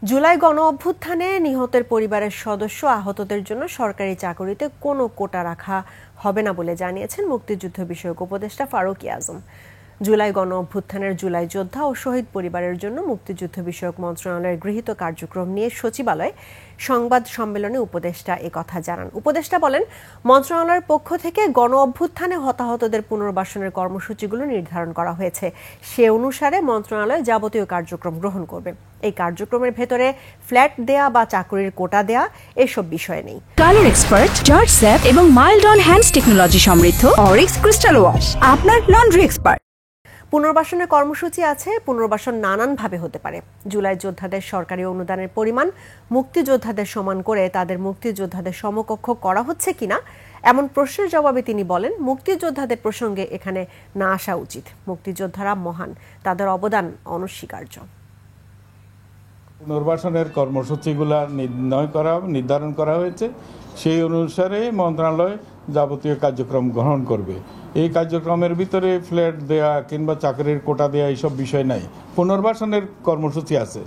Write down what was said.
জুলাই গণ অভ্যুত্থানে নিহতের পরিবারের সদস্য আহতদের জন্য সরকারি চাকরিতে কোনো কোটা রাখা হবে না বলে জানিয়েছেন মুক্তিযুদ্ধ বিষয়ক উপদেষ্টা ফারুক আজম। জুলাই গণ অভ্যুত্থানের জুলাই যোদ্ধা ও শহীদ পরিবারের জন্য মুক্তিযুদ্ধ বিষয়ক মন্ত্রণালয়ের গৃহীত কার্যক্রম নিয়ে সচিবালয়ে সংবাদ সম্মেলনে উপদেষ্টা একথা জানান। উপদেষ্টা বলেন, মন্ত্রণালয়ের পক্ষ থেকে গণ অভ্যুত্থানে হতাহতদের পুনর্বাসনের কর্মসূচিগুলো নির্ধারণ করা হয়েছে। সে অনুসারে মন্ত্রণালয় যাবতীয় কার্যক্রম গ্রহণ করবে। এই কার্যক্রমের ভেতরে ফ্ল্যাট দেয়া বা চাকরির কোটা দেয়া এসব বিষয় নেই। কালার এক্সপার্ট, জর্জ স্যাপ এবং মাইল্ড অন হ্যান্ডস টেকনোলজি সমৃদ্ধ অরিক্স ক্রিস্টাল ওয়াশ আপনার লন্ড্রি এক্সপার্ট। পুনর্বাসনের কর্মসূচি আছে। পুনর্বাসন নানানভাবে হতে পারে। জুলাই যোদ্ধাদের সরকারি অনুদানের পরিমাণ মুক্তিযোদ্ধাদের সমান করে তাদের মুক্তিযোদ্ধাদের সমকক্ষ করা হচ্ছে কিনা এমন প্রশ্নের জবাবে তিনি বলেন, মুক্তিযোদ্ধাদের প্রসঙ্গে এখানে না আসা উচিত। মুক্তিযোদ্ধারা মহান, তাদের অবদান অনস্বীকার্য। পুনর্বাসনের কর্মসূচিগুলো নির্ধারণ করা হয়েছে। সেই অনুসারে মন্ত্রণালয় যাবতীয় কার্যক্রম গ্রহণ করবে। এই কার্যক্রমের ভিতরে ফ্ল্যাট দেয়া কিংবা চাকরির কোটা দেয়া এইসব বিষয় নাই। পুনর্বাসনের কর্মসূচি আছে।